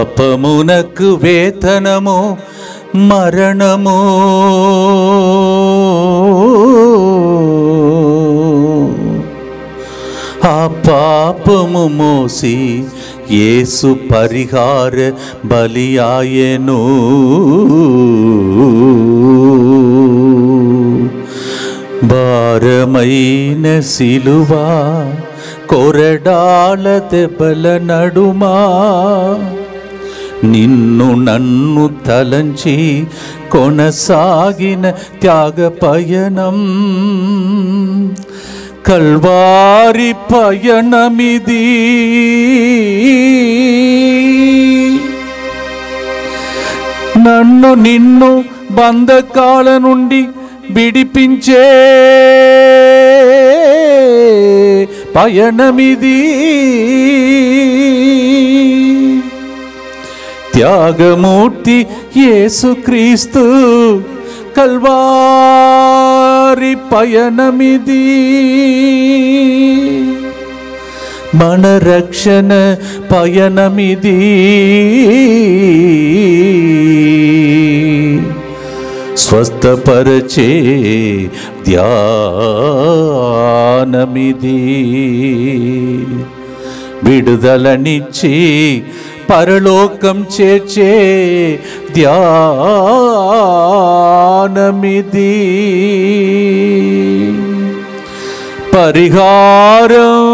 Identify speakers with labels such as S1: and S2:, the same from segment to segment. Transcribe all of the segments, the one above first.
S1: పాపమునకు వేతనము మరణము, ఆ పాపము మోసి యేసు పరిహార బలియాయెను. భారమైన సిలువా కొరడాల దెబ్బల నడుమా, నిన్ను నన్ను తలంచి కొనసాగిన త్యాగ పయనం, కల్వారి పయనమిది. నన్ను నిన్ను బంధకాల నుండి విడిపించే పయనమిది. త్యాగమూర్తి యేసుక్రీస్తు కల్వారి పయనమిది. మన రక్షణ పయనమిది. స్వస్థపరచే ధ్యానమిది. విడుదలనిచ్చి పరలోకం చేర్చే ధ్యానమిది. పరిహారం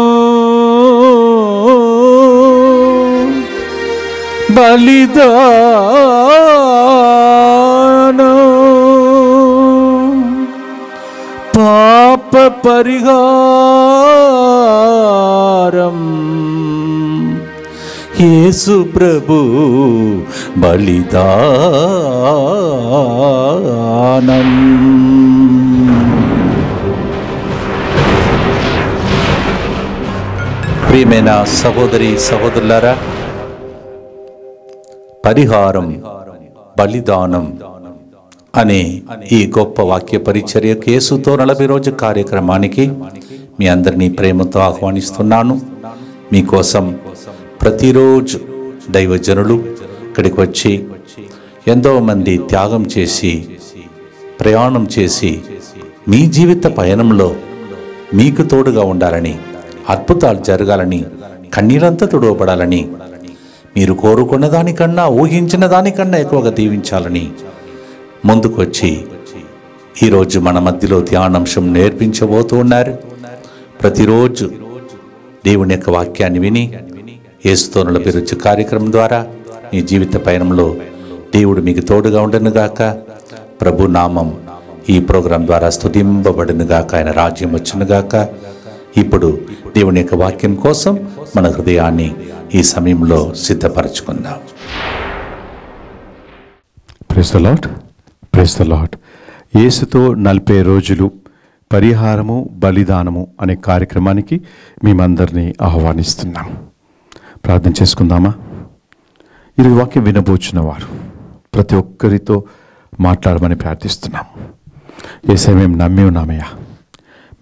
S1: బలిదానం, పాప పరిహారం యేసు ప్రభు బలిదానం. ప్రియమైన సహోదరి సహోదరులారా, పరిహారం బలిదానం అనే ఈ గొప్ప వాక్య పరిచర్యకు యేసుతో 40 రోజు కార్యక్రమానికి మీ అందరినీ ప్రేమతో ఆహ్వానిస్తున్నాను. మీకోసం ప్రతిరోజు దైవజనులు ఇక్కడికి వచ్చి ఎంతోమంది త్యాగం చేసి ప్రయాణం చేసి మీ జీవిత పయనంలో మీకు తోడుగా ఉండాలని, అద్భుతాలు జరగాలని, కన్నీరంతా తుడవబడాలని, మీరు కోరుకున్న దానికన్నా ఊహించిన దానికన్నా ఎక్కువగా దీవించాలని ముందుకు వచ్చి ఈరోజు మన మధ్యలో ధ్యానాంశం నేర్పించబోతూ ఉన్నారు. ప్రతిరోజు దేవుని యొక్క వాక్యాన్ని విని యేసుతో 40 రోజు కార్యక్రమం ద్వారా మీ జీవిత పయనంలో దేవుడు మీకు తోడుగా ఉండనుగాక. ప్రభు నామం ఈ ప్రోగ్రాం ద్వారా స్తుతింపబడునుగాక. ఆయన రాజ్యం వచ్చునుగాక. ఇప్పుడు దేవుని యొక్క వాక్యం కోసం మన హృదయాన్ని ఈ సమయంలో సిద్ధపరచుకుందాం.
S2: Praise the lord, praise the lord. యేసుతో 40 రోజులు పరిహారము బలిదానము అనే కార్యక్రమానికి మేమందరినీ ఆహ్వానిస్తున్నాం. ప్రార్థన చేసుకుందామా? ఈరోజు వాక్యం వినబోచున్న వారు ప్రతి ఒక్కరితో మాట్లాడమని ప్రార్థిస్తున్నాం. యేసయ్య, మేము నమ్మి ఉన్నామయ్యా,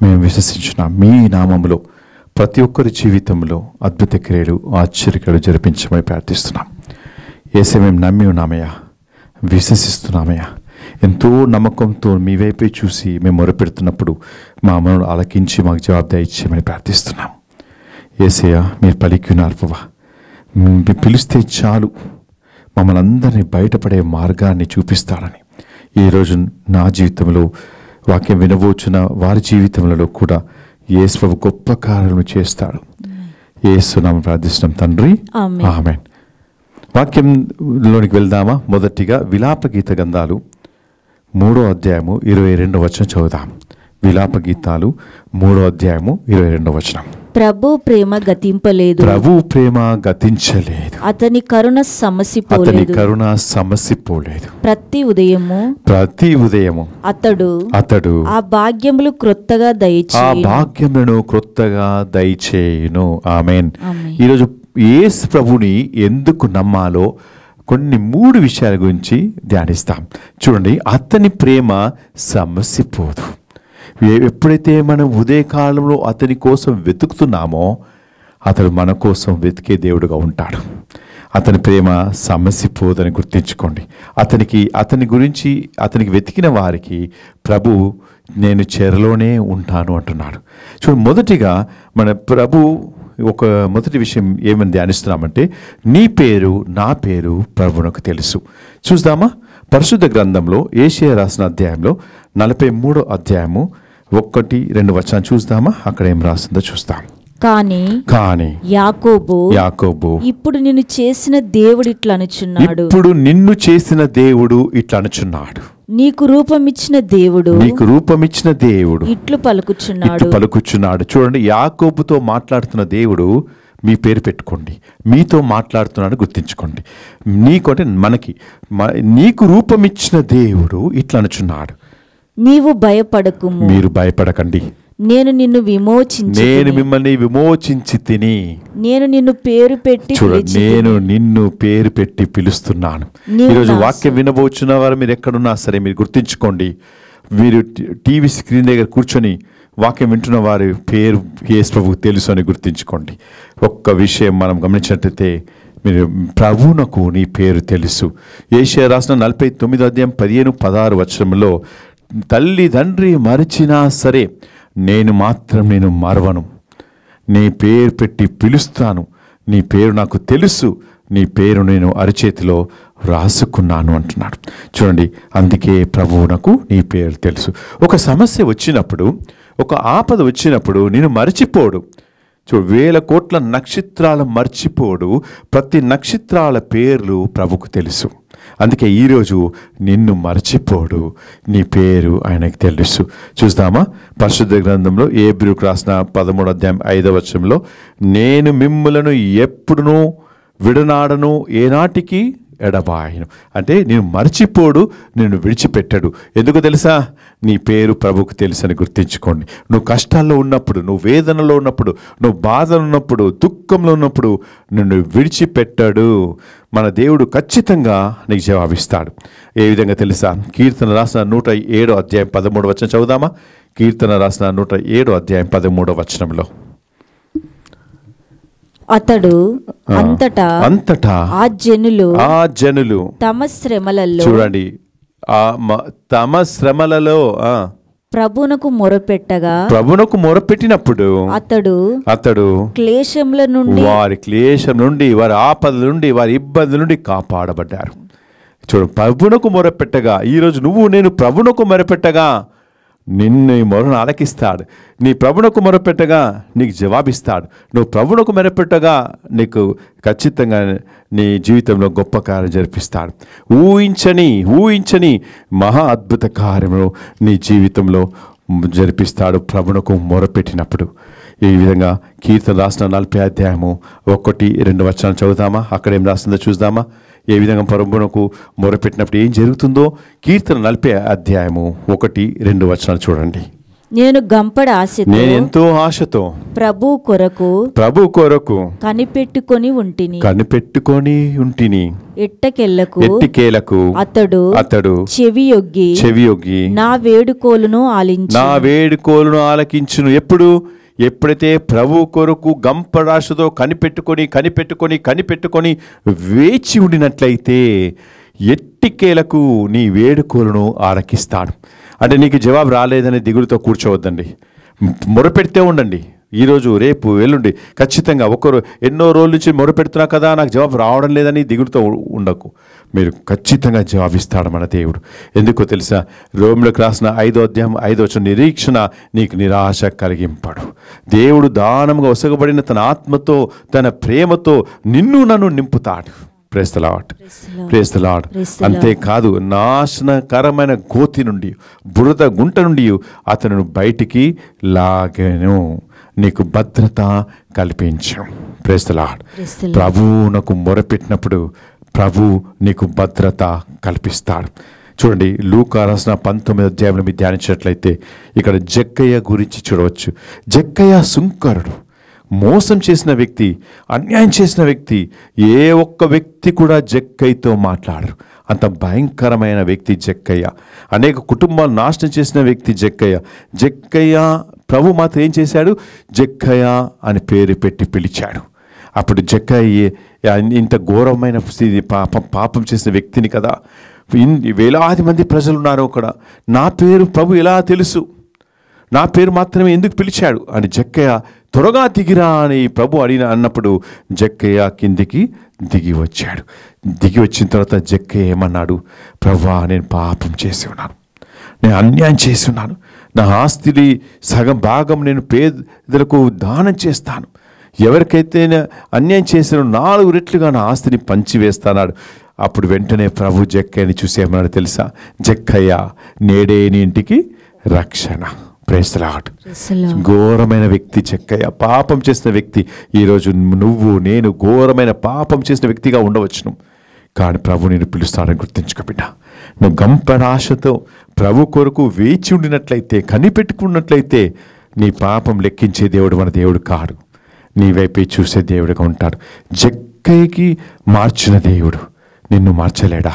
S2: మేము విశ్వసించున్నాం. మీ నామములో ప్రతి ఒక్కరి జీవితంలో అద్భుత క్రియలు ఆశ్చర్యక్రియలు జరిపించమని ప్రార్థిస్తున్నాం. యేసయ్య, మేము నమ్మి ఉన్నామయ్యా, విశ్వసిస్తున్నామయ్యా. ఎంతో నమ్మకంతో మీ వైపే చూసి మేము మొరపెడుతున్నప్పుడు మా మనను ఆలకించి మాకు జవాబుదారి ఇచ్చేయమని ప్రార్థిస్తున్నాం. యేసయ్య, మీరు పలికినారు ప్రభా, మీరు పిలిస్తే చాలు మమ్మల్ని అందరినీ బయటపడే మార్గాన్ని చూపిస్తారని. ఈరోజు నా జీవితంలో వాక్యం వినబోచున్న వారి జీవితంలో కూడా యేసు గొప్ప కార్యము చేస్తాడు. యేసు నామమున ప్రార్థిస్తున్నాం తండ్రి, ఆమేన్. వాక్యంలోనికి వెళ్దామా? మొదటిగా విలాప గీత గ్రంథాలు 3వ అధ్యాయము 22వ వచనం చదువుదాం. విలాప గీతాలు 3వ అధ్యాయము 22వ వచనం.
S3: ప్రభు ప్రేమ గతింపలేదు,
S2: ప్రభు ప్రేమ గతించలేదు,
S3: అతని కరుణ
S2: అతని
S3: సమసిపోలేదు.
S2: కరుణ సమసిపోలేదు.
S3: ప్రతి ఉదయము
S2: అతడు
S3: ఆ భాగ్యములు క్రొత్తగా
S2: ఆ
S3: దయచేయును.
S2: భాగ్యములను క్రొత్తగా దయచేయును. ఆమేన్.
S3: ఆమేన్.
S2: ఈరోజు యేసు ప్రభుని ఎందుకు నమ్మాలో కొన్ని 3 విషయాల గురించి ధ్యానిస్తాం. చూడండి, అతని ప్రేమ సమసిపోదు. ఎప్పుడైతే మనం ఉదయకాలంలో అతని కోసం వెతుకుతున్నామో అతడు మన కోసం వెతికే దేవుడుగా ఉంటాడు. అతని ప్రేమ సమసిపోదని గుర్తించుకోండి. అతనికి వెతికిన వారికి ప్రభు నేను చెరలోనే ఉంటాను అంటున్నాడు. చూడండి, మొదటిగా మన ప్రభు మొదటి విషయం ఏమని ధ్యానిస్తున్నామంటే, నీ పేరు నా పేరు ప్రభువునకు తెలుసు. చూద్దామా? పరిశుద్ధ గ్రంథంలో యెషయా రాసిన అధ్యాయంలో 43వ అధ్యాయము 1-2 వచనాలు చూద్దామా? అక్కడ ఏం రాసిందో చూస్తాం. కానీ యాకోబు
S3: ఇప్పుడు నిన్ను చేసిన దేవుడు ఇట్లా అనుచున్నాడు, నీకు రూపమిచ్చిన దేవుడు ఇట్లు
S2: పలుకుచున్నాడు. చూడండి, యాకోబుతో మాట్లాడుతున్న దేవుడు మీ పేరు పెట్టుకోండి, మీతో మాట్లాడుతున్నాడు గుర్తించుకోండి. నీకు రూపమిచ్చిన దేవుడు ఇట్లా అనుచున్నాడు, మీరు భయపడకండి,
S3: నేను
S2: మిమ్మల్ని విమోచించి తిని,
S3: నేను నిన్ను
S2: పేరు పెట్టి పిలుస్తున్నాను. ఈరోజు వాక్యం వినబోచున్న వారు మీరు ఎక్కడున్నా సరే మీరు గుర్తించుకోండి. వీరు టీవీ స్క్రీన్ దగ్గర కూర్చొని వాక్యం వింటున్న వారి పేరు యేసు ప్రభువుకు తెలుసు అని గుర్తించుకోండి. ఒక్క విషయం మనం గమనించినట్లయితే, మీరు ప్రభువునకు నీ పేరు తెలుసు. యెషయా రాసిన 49వ అధ్యాయం 15-16 వచనంలో, తల్లి తండ్రి మరిచినా సరే నేను మరవను, నీ పేరు పెట్టి పిలుస్తాను, నీ పేరు నాకు తెలుసు, నీ పేరు నేను అరచేతిలో రాసుకున్నాను అంటున్నాడు. చూడండి, అందుకే ప్రభువునకు నీ పేరు తెలుసు. ఒక సమస్య వచ్చినప్పుడు, ఒక ఆపద వచ్చినప్పుడు నేను మర్చిపోడు. చూడు, 1000 కోట్ల నక్షత్రాలు మర్చిపోడు. ప్రతి నక్షత్రాల పేర్లు ప్రభుకు తెలుసు. అందుకే ఈరోజు నిన్ను మర్చిపోడు, నీ పేరు ఆయనకు తెలుసు. చూస్తామా? పరిశుద్ధ గ్రంథంలో హెబ్రీయులకు రాసిన 13వ అధ్యాయం 5వ వచనంలో, నేను మిమ్ములను ఎప్పుడునూ విడనాడను, ఏనాటికి ఎడబాయను. అంటే నేను మర్చిపోడు, నిన్ను విడిచిపెట్టాడు. ఎందుకు తెలుసా? నీ పేరు ప్రభుకు తెలుసని గుర్తించుకోండి. నువ్వు కష్టాల్లో ఉన్నప్పుడు, నువ్వు వేదనలో ఉన్నప్పుడు, నువ్వు బాధలో ఉన్నప్పుడు, దుఃఖంలో ఉన్నప్పుడు నిన్ను విడిచిపెట్టాడు. మన దేవుడు ఖచ్చితంగా నీకు జవాబిస్తాడు. ఏ విధంగా తెలుసా? కీర్తన రాసిన 107వ అధ్యాయం 13వ వచనం చదువుదామా? కీర్తన రాసిన 107వ అధ్యాయం 13వ వచనంలో,
S3: అతడు అంతటా ఆ జనులు తమ శ్రమలలో,
S2: చూడండి, తమ శ్రమలలో
S3: ప్రభువునకు
S2: మొరపెట్టినప్పుడు అతడు వారి క్లేశం నుండి, వారి ఆపదల నుండి, వారి ఇబ్బందుల నుండి కాపాడబడ్డారు. చూడు, ప్రభువునకు మొరపెట్టగా, ఈరోజు నేను ప్రభువునకు మొరపెట్టగా నిన్ను మొరను ఆలకిస్తాడు. నీ ప్రభువునకు మొరపెట్టగా నీకు జవాబిస్తాడు. నువ్వు ప్రభువునకు మొరపెట్టగా నీకు ఖచ్చితంగా నీ జీవితంలో గొప్ప కార్యం జరిపిస్తాడు. ఊహించని మహా అద్భుత కార్యమును నీ జీవితంలో జరిపిస్తాడు ప్రభువునకు మొరపెట్టినప్పుడు. ఈ విధంగా కీర్తన రాసిన 40వ అధ్యాయము 1-2 వచనాలు చదువుతామా? అక్కడ ఏం రాస్తుందో చూద్దామా? ఏ విధంగా ప్రభువునకు మొరపెట్టినప్పుడు ఏం జరుగుతుందో. కీర్తన 40వ అధ్యాయము 1-2 వచనాలు చూడండి.
S3: నేను
S2: ఎంతో ఆశతో
S3: ప్రభు కొరకు కనిపెట్టుకొని ఉంటిని. ఎట్టకేలకు అతడు చెవియొగ్గి నా వేడుకోలును ఆలకించును. ఎప్పుడైతే ప్రభు కొరకు గంపరాశతో కనిపెట్టుకొని వేచి ఉండినట్లయితే ఎట్టికేలకు నీ వేడుకోలను ఆలకిస్తాడు. అంటే నీకు జవాబు రాలేదని దిగులుతో కూర్చోవద్దండి, మొరపెడితే ఉండండి. ఈరోజు, రేపు, ఎల్లుండి ఖచ్చితంగా ఒకరు ఎన్నో రోజుల నుంచి మొరపెడుతున్నా కదా, నాకు జవాబు రావడం లేదని దిగులుతో ఉండకు. మీరు ఖచ్చితంగా జవాబిస్తాడు మన దేవుడు. ఎందుకో తెలుసా? రోమిలకు రాసిన 5వ అధ్యాయం 5వ వచనం, నిరీక్షణ నీకు నిరాశ కలిగింపడు. దేవుడు దానంగా ఒసగబడిన తన ఆత్మతో, తన ప్రేమతో నన్ను నింపుతాడు. Praise the lord, praise the lord. అంతేకాదు నాశనకరమైన గోతి నుండి, బురద గుంట నుండి అతను బయటికి లాగెను, నీకు భద్రత కల్పించను. Praise the lord. ప్రభువునకు మొరపెట్టినప్పుడు ప్రభు నీకు భద్రత కల్పిస్తాడు. చూడండి, లూకా రాసిన 19వ అధ్యాయంలో మీరు ధ్యానించినట్లయితే ఇక్కడ జక్కయ్య గురించి చూడవచ్చు. జక్కయ్య సుంకరుడు, మోసం చేసిన వ్యక్తి, అన్యాయం చేసిన వ్యక్తి. ఏ ఒక్క వ్యక్తి కూడా జక్కయ్యతో మాట్లాడరు. అంత భయంకరమైన వ్యక్తి జక్కయ్య. అనేక కుటుంబాలు నాశనం చేసిన వ్యక్తి జక్కయ్య. జక్కయ్య ప్రభు మాత్రం ఏం చేశాడు? జక్కయ్య అని పేరు పెట్టి పిలిచాడు. అప్పుడు జక్కయ్య ఇంత ఘోరమైన పాపం చేసిన వ్యక్తిని కదా, వేలాది మంది ప్రజలు ఉన్నారు అక్కడ, నా పేరు ప్రభు ఎలా తెలుసు, నా పేరు మాత్రమే ఎందుకు పిలిచాడు అని జక్కయ్య త్వరగా దిగిరా అని ప్రభు అన్నప్పుడు జక్కయ్య కిందికి దిగి వచ్చాడు. దిగి వచ్చిన తర్వాత జక్కయ్య ఏమన్నాడు? ప్రభువా, నేను పాపం చేసి ఉన్నాను, నేను అన్యాయం చేసి ఉన్నాను, నా ఆస్తిని సగం భాగం నేను పేదలకు దానం చేస్తాను, ఎవరికైతే అన్యాయం చేసిన 4 రెట్లుగా నా ఆస్తిని పంచివేస్తాడు. అప్పుడు వెంటనే ప్రభు జక్కయ్యని చూసేమన్నాడు తెలుసా? జక్కయ్య, నేడే నీ ఇంటికి రక్షణ. Praise the lord. ఘోరమైన వ్యక్తి జక్కయ్య, పాపం చేసిన వ్యక్తి. ఈరోజు నువ్వు నేను ఘోరమైన పాపం చేసిన వ్యక్తిగా ఉండవచ్చును, కానీ ప్రభు నేను పిలుస్తాడని గుర్తించుకో బిడ్డ. నువ్వు గంపరాశతో ప్రభు కొరకు వేచి ఉండినట్లయితే, కనిపెట్టుకున్నట్లయితే, నీ పాపం లెక్కించే దేవుడు మన దేవుడు కాడు, నీ వైపే చూసే దేవుడుగా ఉంటాడు. జక్కయ్యకి మార్చిన దేవుడు నిన్ను మార్చలేడా?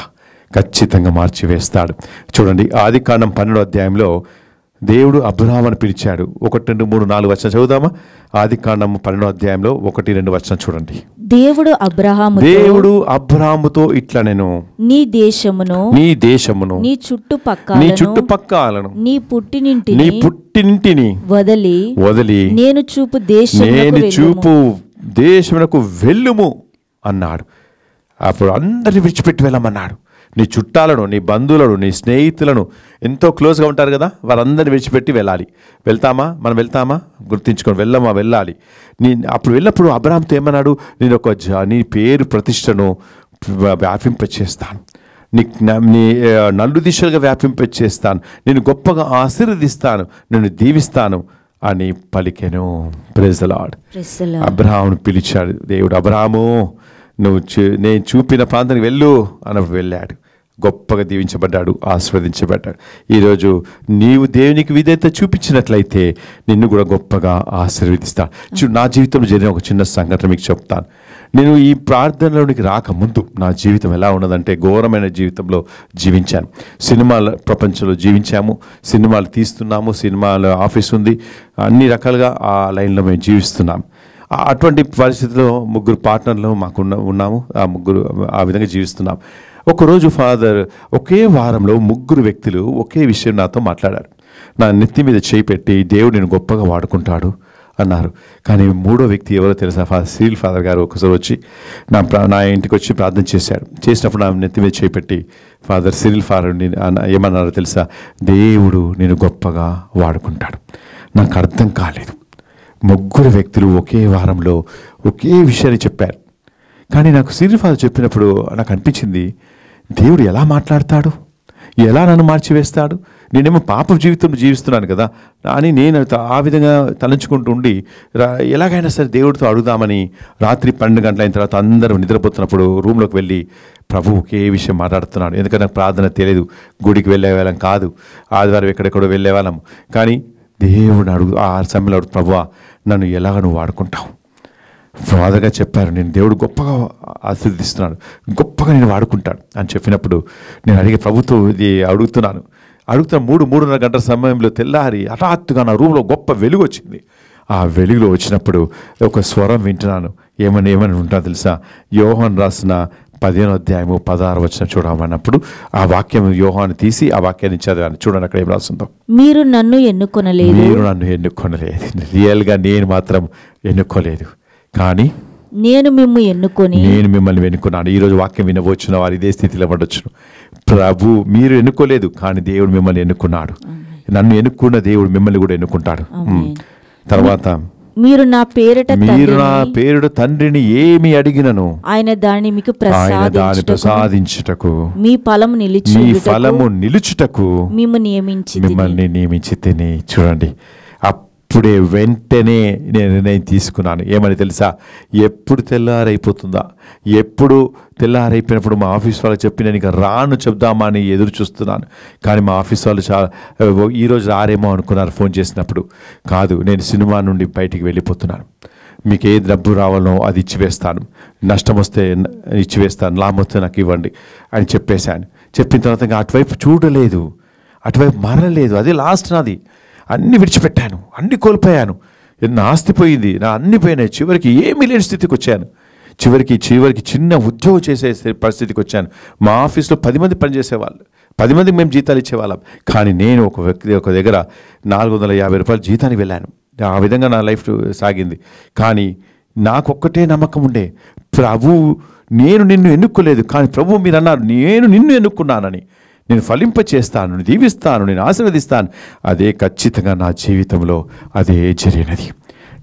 S3: ఖచ్చితంగా మార్చివేస్తాడు. చూడండి, ఆదికాండం 12వ అధ్యాయంలో దేవుడు అబ్రహామును పిలిచాడు. 1, 2, 3, 4 వచనం చదువుదామా? ఆదికాండం 12వ అధ్యాయంలో 1, 2 వచనం చూడండి.
S4: దేవుడు
S3: అబ్రహాముతో ఇట్లా, నేను
S4: నీ దేశమును
S3: నీ చుట్టుపక్కలను
S4: నీ పుట్టినింటిని
S3: వదలి నేను చూపు దేశమునకు వెళ్ళుము అన్నాడు. అప్పుడు అందరిని విడిచిపెట్టి వెళ్ళమన్నాడు. నీ చుట్టాలను, నీ బంధువులను, నీ స్నేహితులను, ఎంతో క్లోజ్గా ఉంటారు కదా, వారందరిని విడిచిపెట్టి వెళ్ళాలి. మనం వెళ్తామా? గుర్తించుకొని వెళ్ళాలి. అప్పుడు వెళ్ళినప్పుడు అబ్రహాముతో ఏమన్నాడు? నేను నీ పేరు ప్రతిష్టను వ్యాపింపచేస్తాను, నీ నలు దిశలుగా వ్యాపింపచేస్తాను, నేను గొప్పగా ఆశీర్వదిస్తాను, నేను దీవిస్తాను అని పలికెను. Praise the lord. అబ్రహామును పిలిచాడు దేవుడు. అబ్రహాము, నేను చూపిన ప్రాంతానికి వెళ్ళు అన్నప్పుడు వెళ్ళాడు. గొప్పగా దీవించబడ్డాడు, ఆశీర్వదించబడ్డాడు. ఈరోజు నీవు దేవునికి విధేయత చూపించినట్లయితే నిన్ను కూడా గొప్పగా ఆశీర్వదిస్తాడు. నా జీవితంలో జరిగిన ఒక చిన్న సంఘటన మీకు చెప్తాను. నేను ఈ ప్రార్థనలోనికి రాకముందు నా జీవితం ఎలా ఉన్నదంటే, ఘోరమైన జీవితంలో జీవించాను. సినిమాల ప్రపంచంలో జీవించాము, సినిమాలు తీస్తున్నాము, సినిమాల ఆఫీస్ ఉంది, అన్ని రకాలుగా ఆ లైన్లో మేము జీవిస్తున్నాము. అటువంటి పరిస్థితిలో 3 పార్ట్నర్లు మాకు ఉన్నాము. ఆ 3 ఆ విధంగా జీవిస్తున్నాం. ఒకరోజు ఫాదర్ ఒకే వారంలో 3 వ్యక్తులు ఒకే విషయం నాతో మాట్లాడారు. నా నెత్తి మీద చేయి పెట్టి, దేవుడు నేను గొప్పగా వాడుకుంటాడు అన్నారు. కానీ 3వ వ్యక్తి ఎవరో తెలుసా? సిరిల్ ఫాదర్ గారు ఒకసారి వచ్చి నా ఇంటికి వచ్చి ప్రార్థన చేశాడు. చేసినప్పుడు నా నెత్తి మీద చేయి పెట్టి ఫాదర్ సిరిల్ ఫాదర్ ఏమన్నారో తెలుసా? దేవుడు నేను గొప్పగా వాడుకుంటాడు. నాకు అర్థం కాలేదు. 3 వ్యక్తులు ఒకే వారంలో ఒకే విషయాన్ని చెప్పారు. కానీ నాకు సిరిల్ ఫాదర్ చెప్పినప్పుడు నాకు అనిపించింది, దేవుడు ఎలా మాట్లాడతాడు, ఎలా నన్ను మార్చివేస్తాడు, నేనేమో పాప జీవితం జీవిస్తున్నాను కదా అని నేను ఆ విధంగా తలంచుకుంటూ ఉండి, ఎలాగైనా సరే దేవుడితో అడుగుదామని రాత్రి 12 గంటల అయిన తర్వాత అందరూ నిద్రపోతున్నప్పుడు రూమ్లోకి వెళ్ళి ప్రభు ఒకే విషయం మాట్లాడుతున్నాడు. ఎందుకంటే నాకు ప్రార్థన తెలియదు, గుడికి వెళ్ళేవాళ్ళం కాదు, ఆదివారం ఎక్కడెక్కడో వెళ్ళేవాళ్ళం. కానీ దేవుడిని ఆ సమయంలో, ప్రభువా నన్ను ఎలాగ నువ్వు వాడుకుంటావు? ఫాదర్గా చెప్పారు, నేను దేవుడు గొప్పగా ఆశీర్వదిస్తున్నాడు, గొప్పగా నేను వాడుకుంటాడు అని చెప్పినప్పుడు నేను అడిగే ప్రభుత్వం ఇది అడుగుతున్న 3-3:30 గంటల సమయంలో తెల్లారి హఠాత్తుగా నా రూమ్లో గొప్ప వెలుగు వచ్చింది. ఆ వెలుగులో వచ్చినప్పుడు ఒక స్వరం వింటున్నాను. ఏమని ఉంటా తెలుసా? యోహాను రాసిన 15వ అధ్యాయము 16వ వచనం చూడమన్నప్పుడు ఆ వాక్యం యోహాను తీసి ఆ వాక్యాన్ని చదివాను. చూడండి అక్కడ ఏం రాస్తుందో.
S4: మీరు నన్ను ఎన్నుకొనలేదు.
S3: రియల్గా నేను మాత్రం ఎన్నుకోలేదు, కానీ
S4: నేను
S3: మిమ్మల్ని ఎన్నుకున్నాను. ఈరోజు వాక్యం వినవచ్చున వారు ఇదే స్థితిలో పడవచ్చును. ప్రభు మీరు ఎన్నుకోలేదు, కానీ దేవుడు మిమ్మల్ని ఎన్నుకున్నాడు. నన్ను ఎన్నుకున్న దేవుడు మిమ్మల్ని కూడా ఎన్నుకుంటాడు. తర్వాత
S4: మీరు నా పేరిట
S3: మీరు నా
S4: తండ్రిని,
S3: పేరుడు తండ్రిని ఏమి అడిగినను
S4: ఆయన దాన్ని మీకు
S3: ఆయన దాని ప్రసాదించుటకు
S4: మీ ఫలము
S3: మీ
S4: నిలిచి
S3: ఫలము నిలుచుటకు
S4: మేము నియమించి
S3: మిమ్మల్ని నియమించి తిని. చూడండి, అప్పుడే వెంటనే నేను నిర్ణయం తీసుకున్నాను. ఏమని తెలుసా? ఎప్పుడు తెల్లారైపోతుందా, ఎప్పుడు తెల్లారైపోయినప్పుడు మా ఆఫీస్ వాళ్ళకి చెప్పి నేను ఇక రాను చెప్దామా అని ఎదురు చూస్తున్నాను. కానీ మా ఆఫీస్ వాళ్ళు ఈరోజు రారేమో అనుకున్నారు ఫోన్ చేసినప్పుడు. కాదు, నేను సినిమా నుండి బయటికి వెళ్ళిపోతున్నాను, మీకు ఏ డబ్బు రావాలో అది ఇచ్చివేస్తాను, నష్టం వస్తే ఇచ్చివేస్తాను, లాభం వస్తే నాకు ఇవ్వండి అని చెప్పేశాను. చెప్పిన తర్వాత ఇంకా అటువైపు చూడలేదు, అటువైపు మారలేదు. అదే లాస్ట్ నాది. అన్నీ విడిచిపెట్టాను, అన్నీ కోల్పోయాను, నా ఆస్తి పోయింది, నా అన్నీ పోయినాయి. చివరికి ఏమీ లేని స్థితికి వచ్చాను. చివరికి చిన్న ఉద్యోగం చేసే పరిస్థితికి వచ్చాను. మా ఆఫీస్లో 10 మంది పనిచేసేవాళ్ళు, 10 మందికి మేము జీతాలు ఇచ్చేవాళ్ళం. కానీ నేను ఒక దగ్గర 450 రూపాయలు జీతానికి వెళ్ళాను. ఆ విధంగా నా లైఫ్ సాగింది. కానీ నాకొక్కటే నమ్మకం ఉండే, ప్రభు నేను నిన్ను ఎన్నుకోలేదు, కానీ ప్రభు మీరు అన్నారు నేను నిన్ను ఎన్నుకున్నానని. నేను ఫలింపచేస్తాను, నేను దీవిస్తాను, నేను ఆశీర్వదిస్తాను. అదే ఖచ్చితంగా నా జీవితంలో అదే జరిగినది.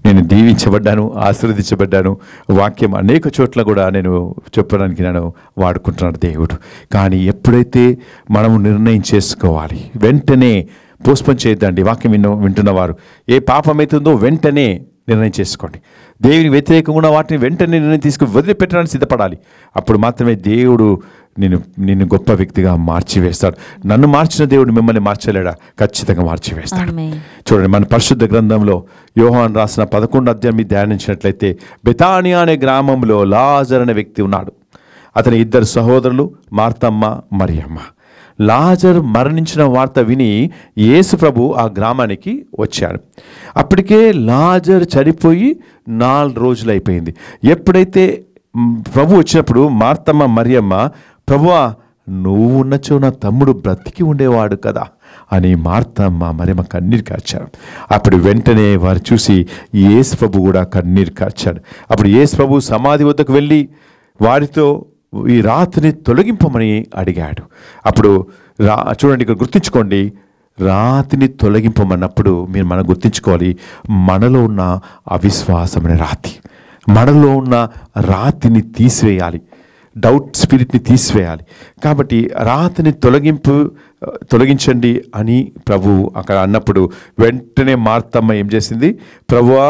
S3: నేను దీవించబడ్డాను, ఆశీర్వదించబడ్డాను. వాక్యం అనేక చోట్ల కూడా నేను చెప్పడానికి నేను వాడుకుంటున్నాను దేవుడు. కానీ ఎప్పుడైతే మనము నిర్ణయం చేసుకోవాలి, వెంటనే పోస్ట్పోన్ చేయొద్దండి. వాక్యం వింటున్నవారు ఏ పాపం అవుతుందో వెంటనే నిర్ణయం చేసుకోండి. దేవుని వ్యతిరేకంగా వాటిని వెంటనే నిర్ణయం తీసుకుని వదిలిపెట్టడానికి సిద్ధపడాలి. అప్పుడు మాత్రమే దేవుడు నిన్ను గొప్ప వ్యక్తిగా మార్చివేస్తాడు. నన్ను మార్చిన దేవుడు మిమ్మల్ని మార్చలేడా? ఖచ్చితంగా మార్చివేస్తాడు. చూడండి, మన పరిశుద్ధ గ్రంథంలో యోహాను రాసిన 11వ అధ్యాయం ధ్యానించినట్లయితే, బెతానియా అనే గ్రామంలో లాజరు అనే వ్యక్తి ఉన్నాడు. అతని 2 సహోదరులు, మార్తమ్మ, మరియమ్మ. లాజరు మరణించిన వార్త విని యేసు ప్రభు ఆ గ్రామానికి వచ్చాడు. అప్పటికే లాజరు చనిపోయి 4 రోజులు అయిపోయింది. ఎప్పుడైతే ప్రభు వచ్చినప్పుడు మార్తమ్మ, మరియమ్మ, ప్రభువా నువ్వు ఉన్నచో నా తమ్ముడు బ్రతికి ఉండేవాడు కదా అని మార్తమ్మ, మరియమ్మ కన్నీరు కార్చారు. అప్పుడు వెంటనే వారు చూసి యేసు ప్రభు కూడా కన్నీరు కార్చాడు. అప్పుడు యేసు ప్రభు సమాధి వద్దకు వెళ్ళి వారితో ఈ రాతిని తొలగింపమని అడిగాడు. అప్పుడు చూడండి, ఇక్కడ గుర్తుంచుకోండి, రాతిని తొలగింపమన్నప్పుడు మనం గుర్తుంచుకోవాలి, మనలో ఉన్న అవిశ్వాసమైన రాతి, మనలో ఉన్న రాతిని తీసివేయాలి, డౌట్ స్పిరిట్ని తీసివేయాలి. కాబట్టి రాతిని తొలగించండి అని ప్రభు అక్కడ అన్నప్పుడు వెంటనే మార్తమ్మ ఏం చేసింది? ప్రభువా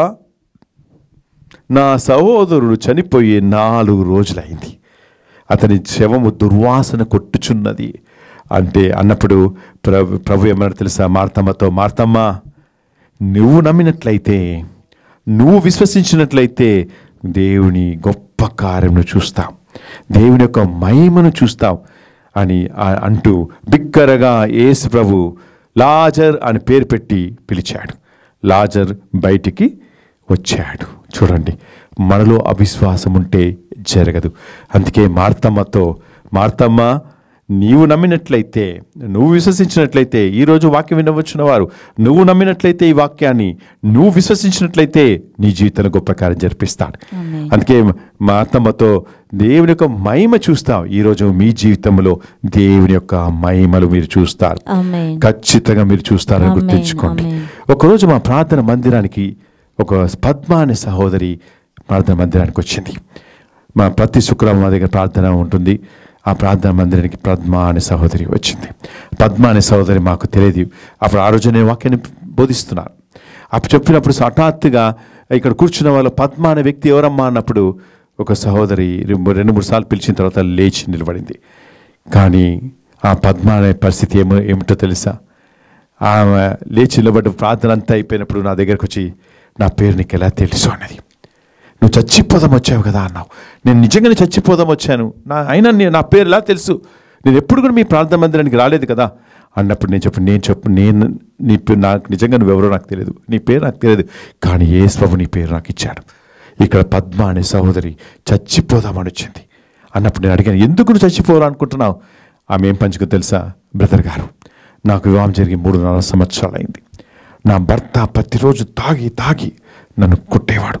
S3: నా సహోదరుడు చనిపోయి 4 రోజులైంది, అతని శవము దుర్వాసన కొట్టుచున్నది అంటే అన్నప్పుడు ప్రభు ఏమన్నా తెలుసా? మార్తమ్మతో, మార్తమ్మ నువ్వు నమ్మినట్లయితే, నువ్వు విశ్వసించినట్లయితే దేవుని గొప్ప కార్యమును చూస్తాం, దేవుని యొక్క మహిమను చూస్తాం అని అంటూ బిగ్గరగా యేసు ప్రభు లాజర్ అని పేరు పెట్టి పిలిచాడు. లాజర్ బయటికి వచ్చాడు. చూడండి, మనలో అవిశ్వాసం ఉంటే జరగదు. అందుకే మార్తమ్మతో, మార్తమ్మ నీవు నమ్మినట్లయితే, నువ్వు విశ్వసించినట్లయితే, ఈరోజు వాక్యం వినవచ్చున్న వారు నువ్వు నమ్మినట్లయితే, ఈ వాక్యాన్ని నువ్వు విశ్వసించినట్లయితే నీ జీవితంలో గొప్ప కార్యం జరిపిస్తాడు. అందుకే మార్తమ్మతో దేవుని యొక్క మహిమ చూస్తాం. ఈరోజు మీ జీవితంలో దేవుని యొక్క మహిమలు మీరు చూస్తారు, ఖచ్చితంగా మీరు చూస్తారని గుర్తుంచుకోండి. ఒకరోజు మా ప్రార్థన మందిరానికి ఒక పద్మ అనే సహోదరి ప్రార్థన మందిరానికి వచ్చింది. మా ప్రతి శుక్రవారం మా దగ్గర ప్రార్థన ఉంటుంది. ఆ ప్రార్థన మందిరానికి పద్మ అనే సహోదరి వచ్చింది. పద్మ అనే సహోదరి మాకు తెలియదు. అప్పుడు ఆ రోజు నేను వాక్యాన్ని బోధిస్తున్నాను. అప్పుడు చెప్పినప్పుడు హఠాత్తుగా ఇక్కడ కూర్చున్న వాళ్ళు పద్మ అనే వ్యక్తి ఎవరమ్మా అన్నప్పుడు ఒక సహోదరి 2-3 సార్లు పిలిచిన తర్వాత లేచి నిలబడింది. కానీ ఆ పద్మ అనే పరిస్థితి ఏమిటో తెలుసా? ఆమె లేచి నిలబడ్డ ప్రార్థన అంతా అయిపోయినప్పుడు నా దగ్గరకు వచ్చి, నా పేరు నీకు ఎలా తెలుసు అన్నది. నువ్వు చచ్చిపోదాం వచ్చావు కదా అన్నావు. నేను నిజంగానే చచ్చిపోదాం వచ్చాను, అయినా నా పేరు ఎలా తెలుసు? నేను ఎప్పుడు కూడా మీ ప్రార్థన మందిరానికి రాలేదు కదా అన్నప్పుడు నేను నీ పేరు నాకు నిజంగా నువ్వెవరో నాకు తెలియదు, నీ పేరు నాకు తెలియదు, కానీ యేసు ప్రభు నీ పేరు నాకు ఇచ్చాడు. ఇక్కడ పద్మ అనే సహోదరి చచ్చిపోదామని వచ్చింది అన్నప్పుడు నేను అడిగాను, ఎందుకు నువ్వు చచ్చిపోవాలనుకుంటున్నావు? ఆమె ఏం పంచుకో తెలుసా? బ్రదర్ గారు, నాకు వివాహం జరిగి 3.5 సంవత్సరాలు అయింది. నా భర్త ప్రతిరోజు తాగి నన్ను కొట్టేవాడు.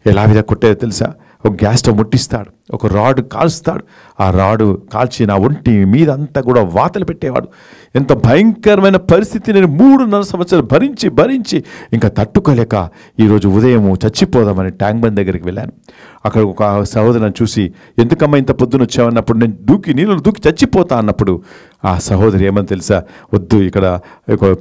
S3: ఎలా విధంగా కొట్టేదో తెలుసా? ఒక గ్యాస్ స్టవ్ ముట్టిస్తాడు, ఒక రాడు కాల్స్తాడు. ఆ రాడు కాల్చి నా ఒంటి మీద అంతా కూడా వాతలు పెట్టేవాడు. ఎంత భయంకరమైన పరిస్థితి. నేను 3.5 సంవత్సరాలు భరించి ఇంకా తట్టుకోలేక ఈరోజు ఉదయం చచ్చిపోదామని ట్యాంక్ బండ్ దగ్గరికి వెళ్ళాను. అక్కడ ఒక సహోదరుని చూసి, ఎందుకమ్మా ఇంత పొద్దున వచ్చావన్నప్పుడు, నేను నీళ్ళు దూకి చచ్చిపోతా అన్నప్పుడు ఆ సహోదరి ఏమని తెలుసా, వద్దు, ఇక్కడ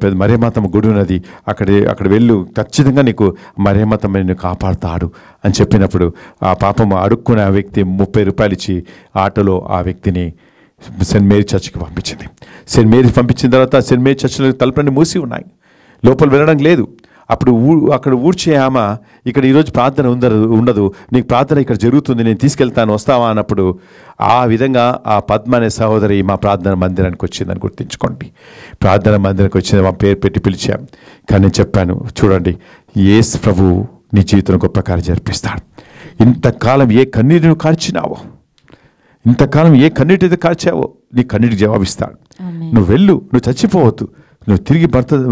S3: పెద్ద మరియమాతమ్మ గుడి ఉన్నది, అక్కడ వెళ్ళు, ఖచ్చితంగా నీకు మరియమాతమ్మ నిన్ను కాపాడుతాడు అని చెప్పినప్పుడు ఆ పాపం అడుక్కునే ఆ వ్యక్తి 30 రూపాయలు ఇచ్చి ఆటోలో ఆ వ్యక్తిని సెయింట్ మేరీ చర్చ్కి పంపించింది. సెయింట్ మేరీ పంపించిన తర్వాత సెయింట్ మేరీ చర్చ్లో తలుపులన్నీ మూసి ఉన్నాయి, లోపల వెళ్ళడం లేదు. అప్పుడు అక్కడ ఊడ్చే ఆమె, ఇక్కడ ఈరోజు ప్రార్థన ఉండదు, నీకు ప్రార్థన ఇక్కడ జరుగుతుంది, నేను తీసుకెళ్తాను, వస్తావా అన్నప్పుడు ఆ విధంగా ఆ పద్మ అనే సహోదరి మా ప్రార్థన మందిరానికి వచ్చిందని గుర్తుంచుకోండి. ప్రార్థన మందిరానికి వచ్చింది, మా పేరు పెట్టి పిలిచాం. కానీ నేను చెప్పాను, చూడండి, యేసు ప్రభు నీ జీవితంలో గొప్ప కార్యం జరిపిస్తాడు. ఇంతకాలం ఏ కన్నీటిని కార్చినావో, ఇంతకాలం ఏ కన్నీటితో కార్చావో, నీ కన్నీటికి జవాబిస్తాడు. నువ్వు వెళ్ళు, నువ్వు చచ్చిపోవద్దు, నువ్వు తిరిగి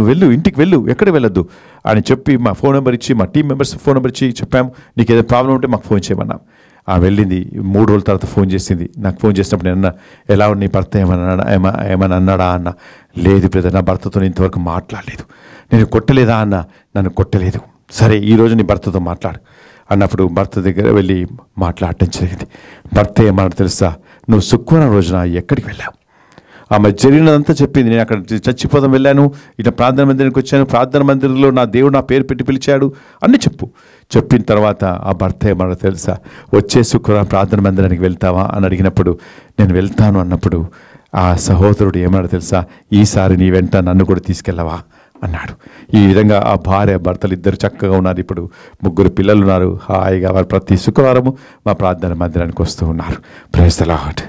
S3: వెళ్ళు, ఇంటికి వెళ్ళు, ఎక్కడ వెళ్ళొద్దు అని చెప్పి మా ఫోన్ నెంబర్ ఇచ్చి, మా టీం మెంబర్స్ ఫోన్ నెంబర్ ఇచ్చి చెప్పాము, నీకు ఏదైనా ప్రాబ్లం ఉంటే మాకు ఫోన్ చేయమన్నాం. వెళ్ళింది. 3 రోజుల తర్వాత ఫోన్ చేసింది. నాకు ఫోన్ చేసినప్పుడు నేను ఎలా నీ భర్త ఏమన్నా అన్నాడా అన్న, లేదు బ్రదర్, నా భర్తతో ఇంతవరకు మాట్లాడలేదు. నేను కొట్టలేదా అన్న, నన్ను కొట్టలేదు. సరే, ఈరోజు నీ భర్తతో మాట్లాడు అన్నప్పుడు భర్త దగ్గర వెళ్ళి మాట్లాడటం జరిగింది. భర్త ఏమన్నా తెలుసా, నువ్వు శుక్రవారం రోజున ఎక్కడికి వెళ్ళావు? ఆమె జరిగినదంతా చెప్పింది. నేను అక్కడ చచ్చిపోదాం వెళ్ళాను, ఇట్లా ప్రార్థన మందిరానికి వచ్చాను, ప్రార్థన మందిరంలో నా దేవుడు నా పేరు పెట్టి పిలిచాడు అన్నీ చెప్పిన తర్వాత ఆ భర్త ఏమన్నా తెలుసా, వచ్చే శుక్రవారం ప్రార్థన మందిరానికి వెళ్తావా అని అడిగినప్పుడు నేను వెళ్తాను అన్నప్పుడు ఆ సహోదరుడు ఏమన్నా తెలుసా, ఈసారి నీ వెంట నన్ను కూడా తీసుకెళ్ళవా అన్నాడు. ఈ విధంగా ఆ భార్య భర్తలు ఇద్దరు చక్కగా ఉన్నారు. ఇప్పుడు 3 పిల్లలు ఉన్నారు. హాయిగా వారు ప్రతి శుక్రవారము మా ప్రార్థన మందిరానికి వస్తూ ఉన్నారు. Praise the lord.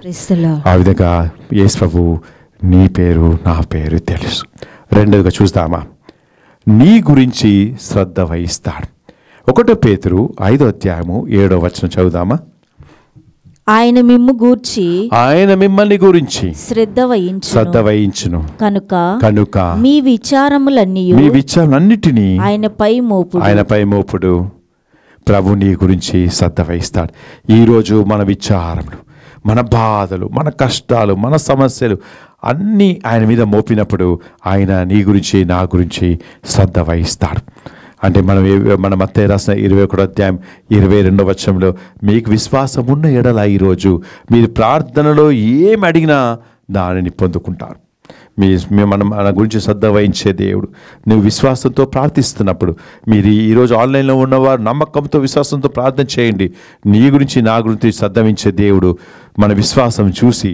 S3: ఆ విధంగా యేసు ప్రభు నీ పేరు నా పేరు తెలుసు. రెండోదిగా చూస్తామా, నీ గురించి శ్రద్ధ వహిస్తాడు. 1 పేతురు 5:7 చదువుదామా.
S4: ఆయన మిమ్మల్ని గూర్చి శ్రద్ధ
S3: వహించును కనుక
S4: మీ విచారములన్నిటినీ
S3: ఆయనపై మోపుడు. ప్రభు నీ గురించి శ్రద్ధ వహిస్తాడు. ఈరోజు మన విచారములు, మన బాధలు, మన కష్టాలు, మన సమస్యలు అన్నీ ఆయన మీద మోపినప్పుడు ఆయన నీ గురించి నా గురించి శ్రద్ధ వహిస్తాడు. అంటే మన మత్తయి రాసిన 21:22 మీకు విశ్వాసం ఉన్న ఎడల ఈరోజు మీరు ప్రార్థనలో ఏమి అడిగినా దానిని పొందుకుంటారు. మన గురించి శ్రద్ధ వహించే దేవుడు. నువ్వు విశ్వాసంతో ప్రార్థిస్తున్నప్పుడు, మీరు ఈరోజు ఆన్లైన్లో ఉన్నవారు నమ్మకంతో విశ్వాసంతో ప్రార్థన చేయండి. నీ గురించి నా గురించి శ్రద్ధ వహించే దేవుడు మన విశ్వాసం చూసి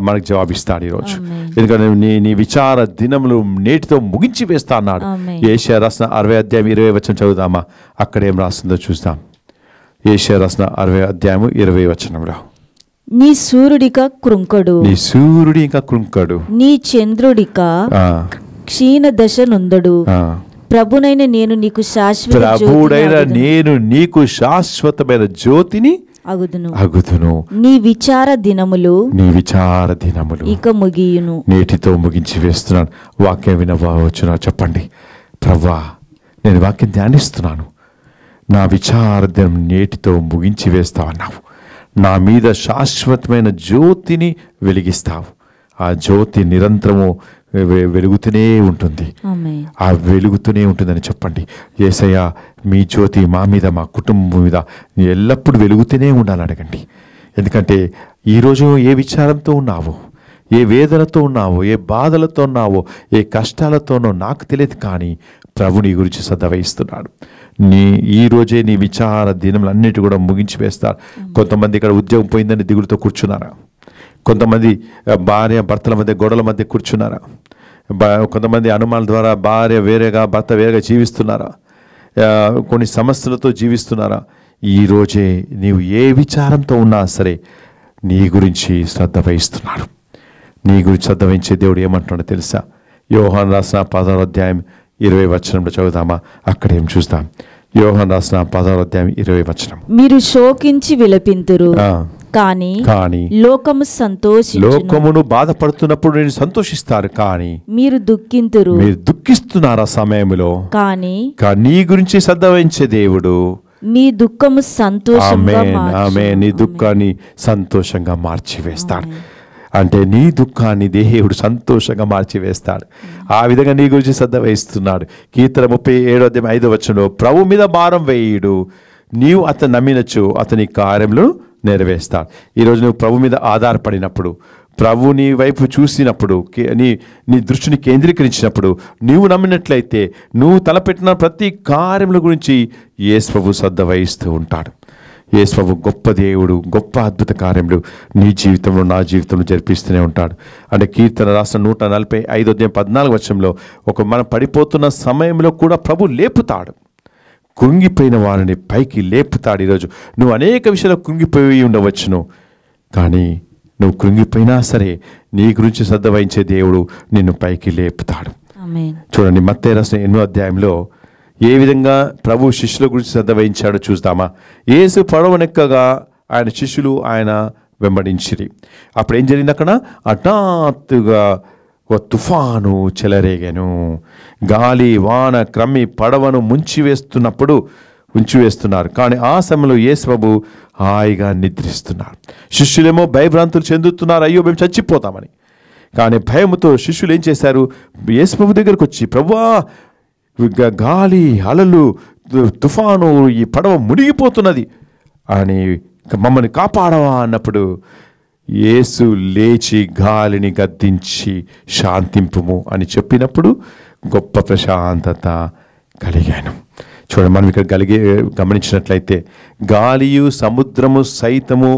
S3: మనకు జవాబిస్తాడు ఈరోజు. ఎందుకంటే నీ విచార దినములు నేటితో ముగించి వేస్తా అన్నాడు. యెషయా రాసిన 60:20 చదువుదామా. అక్కడ ఏం రాస్తుందో చూద్దాం. యెషయా రాసిన 60:20
S4: నీ సూర్యుడిక కృంకడు, నీ చంద్రుడిక క్షీణ దశ నుందడు. ప్రభునైన నేను నీకు శాశ్వతమైన జ్యోతిని అగుదును. నీ విచార దినములు ఇక ముగియును.
S3: నేటితో ముగించి వేస్తున్నాను. వాక్యం వినవచ్చునా చెప్పండి. ప్రభువా, నేను వాక్యం ధ్యానిస్తున్నాను. నా విచార దినం నేటితో ముగించి వేస్తావన్నావు. నా మీద శాశ్వతమైన జ్యోతిని వెలిగిస్తావు. ఆ జ్యోతి నిరంతరము వెలుగుతూనే ఉంటుంది. ఆ వెలుగుతూనే ఉంటుందని చెప్పండి. యేసయ్య, మీ జ్యోతి మా మీద, మా కుటుంబం మీద ఎల్లప్పుడూ వెలుగుతూనే ఉండాలని అడగండి. ఎందుకంటే ఈరోజు ఏ విచారంతో ఉన్నావో, ఏ వేదనతో ఉన్నావో, ఏ బాధలతో ఉన్నావో, ఏ కష్టాలతోనో నాకు తెలియదు, కానీ ప్రభు నీ గురించి శ్రద్ధ వహిస్తున్నాడు. ఈరోజే నీ విచార దినములన్నిటి కూడా ముగించి వేస్తారు. కొంతమంది ఇక్కడ ఉద్యోగం పోయిందని దిగులుతో కూర్చున్నారా? కొంతమంది భార్య భర్తల మధ్య గొడవల మధ్య కూర్చున్నారా? కొంతమంది అనుమానాల ద్వారా భార్య వేరేగా భర్త వేరేగా జీవిస్తున్నారా? కొన్ని సమస్యలతో జీవిస్తున్నారా? ఈరోజే నీవు ఏ విచారంతో ఉన్నా సరే నీ గురించి శ్రద్ధ వహిస్తున్నాడు. నీ గురించి శ్రద్ధ వహించే దేవుడు ఏమంటున్నాడో తెలుసా? యోహాను రాసిన 10:20 చదువుదామా. అక్కడ ఏం చూస్తాం? యోహాను రాసిన 10:20
S4: మీరు శోకించి విలపింతురు, కానీ
S3: లోకమును బాధపడుతున్నప్పుడు నేను సంతోషిస్తారు, కానీ
S4: మీరు
S3: దుఃఖిస్తున్నారు ఆ సమయంలో.
S4: కానీ
S3: నీ గురించి శ్రద్ధ వహించే దేవుడు
S4: మీ దుఃఖము సంతోషంగా
S2: ఆమేన్. నీ దుఃఖాన్ని సంతోషంగా మార్చివేస్తాడు. అంటే నీ దుఃఖాన్ని దేవుడు సంతోషంగా మార్చివేస్తాడు. ఆ విధంగా నీ గురించి శ్రద్ధ వహిస్తున్నాడు. కీర్తన 37:5 ప్రభు మీద భారం వేయుడు, నీవు అతను నమ్మినచ్చు అతని కార్యములను నెరవేస్తాడు. ఈరోజు నువ్వు ప్రభు మీద ఆధారపడినప్పుడు, ప్రభు నీ వైపు చూసినప్పుడు, నీ దృష్టిని కేంద్రీకరించినప్పుడు, నీవు నమ్మినట్లయితే నువ్వు తలపెట్టిన ప్రతి కార్యముల గురించి యేసు ప్రభు శ్రద్ధ వహిస్తూ ఉంటాడు. యేసు ప్రభు గొప్ప దేవుడు, గొప్ప అద్భుత కార్యములు నీ జీవితంలో నా జీవితంలో జరిపిస్తూనే ఉంటాడు. అంటే కీర్తన రాసిన 145:14 మనం పడిపోతున్న సమయంలో కూడా ప్రభు లేపుతాడు. కృంగిపోయిన వారిని పైకి లేపుతాడు. ఈరోజు నువ్వు అనేక విషయాలు కృంగిపోయి ఉండవచ్చును, కానీ నువ్వు కృంగిపోయినా సరే నీ గురించి శ్రద్ధ వహించే దేవుడు నిన్ను పైకి లేపుతాడు. చూడండి, మత్తయి రాసిన 8వ ఏ విధంగా ప్రభు శిష్యుల గురించి శ్రద్ధ వహించాడో చూద్దామా. యేసు పడవనెక్కగా ఆయన శిష్యులు ఆయన వెంబడించిరి. అప్పుడు ఏం జరిగింది? అక్కడ హఠాత్తుగా ఒక తుఫాను చెలరేగెను. గాలి వాన క్రమ్మి పడవను ఉంచివేస్తున్నారు. కానీ ఆ సమయంలో యేసు ప్రభు హాయిగా నిద్రిస్తున్నారు. శిష్యులేమో భయభ్రాంతులు చెందుతున్నారు, అయ్యో మేము చచ్చిపోతామని. కానీ భయముతో శిష్యులు ఏం చేశారు? యేసు ప్రభు దగ్గరకు వచ్చి, ప్రభువా, గాలి అలలు తుఫాను, ఈ పడవ మునిగిపోతున్నది అని మమ్మల్ని కాపాడవా అన్నప్పుడు యేసు లేచి గాలిని గద్దించి శాంతింపుము అని చెప్పినప్పుడు గొప్ప ప్రశాంతత కలిగాను. చూడండి, మనం ఇక్కడ గమనించినట్లయితే గాలియు సముద్రము సైతము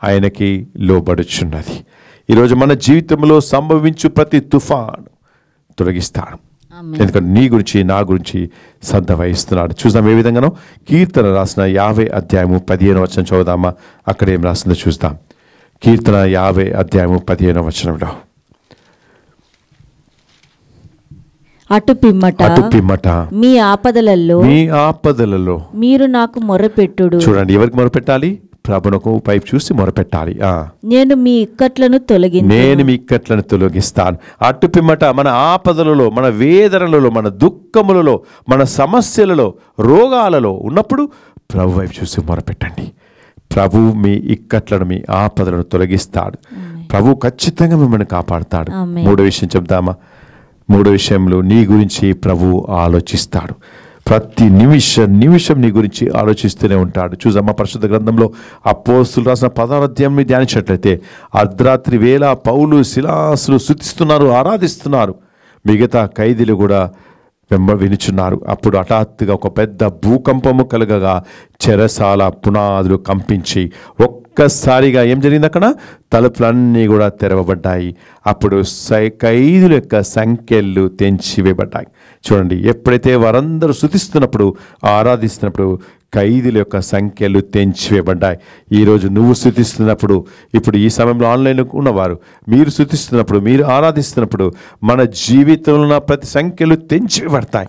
S2: ఆయనకి లోబడుచున్నది. ఈరోజు మన జీవితంలో సంభవించు ప్రతి తుఫాను తొలగిస్తాడు. ఎందుకంటే నీ గురించి నా గురించి శ్రద్ధ వహిస్తున్నాడు. చూద్దాం ఏ విధంగానో. కీర్తన రాసిన 50:15 చదువుదామా. అక్కడ ఏం రాసిందో చూద్దాం. కీర్తన 50:15
S4: అటు పిమ్మట మీ ఆపదలలో మీరు నాకు మొరపెట్టుడు.
S2: చూడండి, ఎవరికి మొరపెట్టాలి? ప్రభునకు పైపు చూసి మొరపెట్టాలి.
S4: నేను మీ ఇక్కట్లను
S2: తొలగిస్తాను. అటు పిమ్మట మన ఆపదలలో, మన వేదనలలో, మన దుఃఖములలో, మన సమస్యలలో, రోగాలలో ఉన్నప్పుడు ప్రభు వైపు చూసి మొరపెట్టండి. ప్రభు మీ ఇక్కట్లను, మీ ఆపదలను తొలగిస్తాడు. ప్రభు ఖచ్చితంగా మిమ్మల్ని కాపాడుతాడు. మూడో విషయం చెప్దామా. మూడో విషయంలో నీ గురించి ప్రభు ఆలోచిస్తాడు. ప్రతి నిమిషం నీ గురించి ఆలోచిస్తూనే ఉంటాడు. చూసమ్మా, పరిశుద్ధ గ్రంథంలో అపోస్తులు రాసిన 16వ అధ్యాయం ధ్యానించినట్లయితే అర్ధరాత్రి వేళ పౌలు శిలాసులు స్తుతిస్తున్నారు, ఆరాధిస్తున్నారు. మిగతా ఖైదీలు కూడా వినుచున్నారు. అప్పుడు హఠాత్తుగా ఒక పెద్ద భూకంపము కలగగా చెరసాల పునాదులు కంపించి ఒక్కసారిగా ఏం జరిగింది? అక్కడ తలుపులన్నీ కూడా తెరవబడ్డాయి. అప్పుడు ఖైదీల యొక్క సంఖ్యలు తెంచివేయబడ్డాయి. చూడండి, ఎప్పుడైతే వారందరూ స్తుతిస్తున్నప్పుడు, ఆరాధిస్తున్నప్పుడు ఖైదీల యొక్క సంఖ్యలు తెంచివేయబడ్డాయి. ఈరోజు నువ్వు స్తుతిస్తున్నప్పుడు, ఇప్పుడు ఈ సమయంలో ఆన్లైన్లో ఉన్నవారు మీరు స్తుతిస్తున్నప్పుడు, మీరు ఆరాధిస్తున్నప్పుడు మన జీవితంలో ప్రతి సంఖ్యలు తెంచివేయబడతాయి.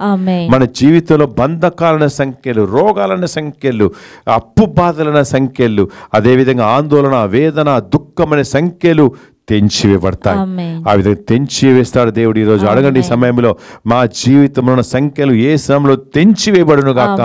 S2: మన జీవితంలో బంధకాలైన సంఖ్యలు, రోగాలైన సంఖ్యలు, అప్పు బాధలైన సంఖ్యలు, అదేవిధంగా ఆందోళన, వేదన, దుఃఖమైన సంఖ్యలు తెంచివేయబడతాయి. ఆ విధంగా తెంచివేస్తాడు దేవుడు. ఈరోజు అడగండి, ఈ సమయంలో మా జీవితంలో ఉన్న సంఖ్యలు ఏ సమయంలో తెంచివేయబడును గాక.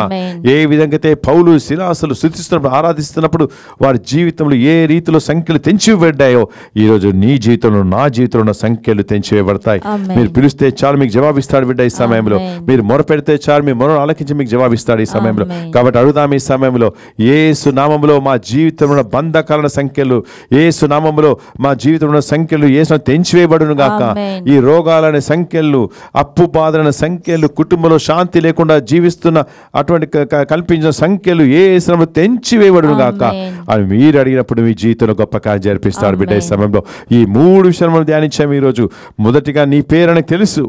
S2: ఏ విధంగా అయితే పౌలు శిలాసులు స్తుతిస్తున్నప్పుడు, ఆరాధిస్తున్నప్పుడు వారి జీవితంలో ఏ రీతిలో సంఖ్యలు తెంచివేయబడ్డాయో ఈరోజు నీ జీవితంలో, నా జీవితంలో ఉన్న సంఖ్యలు తెంచివేయబడతాయి. మీరు పిలిస్తే చాలు మీకు జవాబిస్తాడు బిడ్డ. ఈ సమయంలో మీరు మొరపెడితే చాలు, మీ మొర ఆలకించి మీకు జవాబిస్తాడు ఈ సమయంలో. కాబట్టి అడుగుదాం ఈ సమయంలో, యేసు నామములో మా జీవితంలో బంధకాలైన సంఖ్యలు, యేసు నామములో మా జీవితంలో సంఖ్యలు యేసు తెంచివేయబడును గాక. ఈ రోగాలనే సంఖ్యలు, అప్పు బాధలైన సంఖ్యలు, కుటుంబంలో శాంతి లేకుండా జీవిస్తున్న అటువంటి కల్పించిన సంఖ్యలు యేసు తెంచివేయబడును గాక అని మీరు అడిగినప్పుడు మీ జీవితంలో గొప్ప కార్యం జరిపిస్తాడు బిడ్డ. ఈ సమయంలో ఈ 3 విషయాలు మనం ధ్యానించాము ఈరోజు. మొదటిగా నీ పేరుని తెలుసు,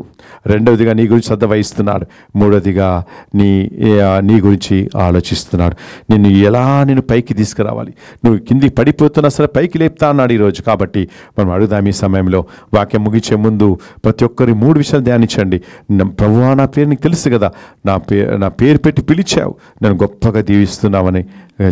S2: రెండవదిగా నీ గురించి శ్రద్ధ వహిస్తున్నాడు, మూడవదిగా నీ గురించి ఆలోచిస్తున్నాడు. నిన్ను పైకి తీసుకురావాలి. నువ్వు కిందికి పడిపోతున్నా సరే పైకి లేపుతా అన్నాడు ఈరోజు. కాబట్టి మనం అడుగుదాం ఈ సమయంలో. వాక్యం ముగించే ముందు ప్రతి ఒక్కరి 3 విషయాలు ధ్యానించండి. ప్రభువా, నా పేరు నీకు తెలుసు కదా, నా పేరు పెట్టి పిలిచావు, నన్ను గొప్పగా దీవిస్తున్నావని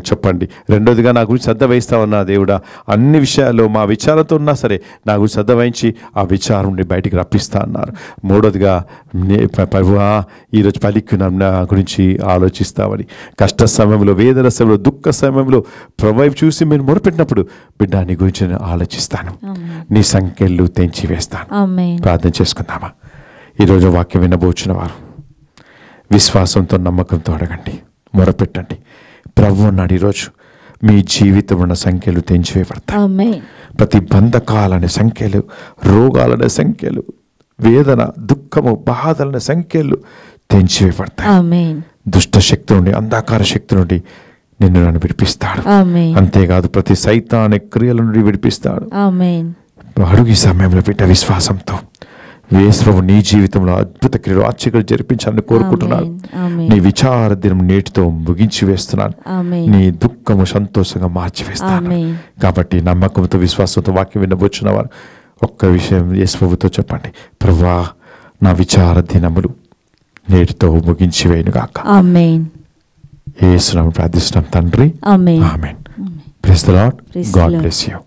S2: చెప్పండి. రెండోదిగా నా గురించి శ్రద్ధ వహిస్తావన్నా దేవుడా, అన్ని విషయాల్లో మా విచారంతో ఉన్నా సరే నా గురించి శ్రద్ధ వహించి ఆ విచారం నుండి బయటికి రప్పిస్తా అన్నారు. మూడోదిగా ప్రభువా ఈరోజు పలికి నా గురించి ఆలోచిస్తామని, కష్ట సమయంలో, వేదన సమయంలో, దుఃఖ సమయంలో ప్రభు చూసి మీరు మొరపెట్టినప్పుడు బిడ్డ నీ గురించి నేను ఆలోచిస్తాను, నీ సంఖ్యలు తెంచి వేస్తాను. ప్రార్థన చేసుకుందామా? ఈరోజు వాక్యం వినబోచిన వారు విశ్వాసంతో నమ్మకంతో అడగండి, మొరపెట్టండి. ప్రభు అన్నాడు ఈరోజు మీ జీవితం ఉన్న సంఖ్యలు తెంచివేయబడతాయి. ప్రతి బంధకాలనే సంఖ్యలు, రోగాలనే సంఖ్యలు, వేదన, దుఃఖము, బాధలనే సంఖ్యలు తెంచివేయబడతాయి. దుష్ట శక్తి నుండి, అంధకార శక్తి నుండి నిన్ను నన్ను విడిపిస్తాడు. అంతేకాదు ప్రతి సైతాన్ క్రియల నుండి విడిపిస్తాడు. అడుగు ఈ సమయంలో బిడ్డ విశ్వాసంతో. యేసు నీ జీవితంలో అద్భుత క్రియలు, ఆశ్చర్యాలు జరిపించాలని కోరుకుంటున్నాను. నీ విచార దినం నేటితో ముగించి వేస్తున్నాను. నీ దుఃఖము సంతోషంగా మార్చి వేస్తాను. కాబట్టి నమ్మకంతో, విశ్వాసంతో వాక్యం వినబోచున్న వారు ఒక్క విషయం యేసు ప్రభుతో చెప్పండి, ప్రభువా నా విచార దినములు నేటితో ముగించి వేయును గాక. యేసు నామములో ప్రార్థిస్తున్నాం తండ్రి. ఆమేన్. Praise the lord. God bless you.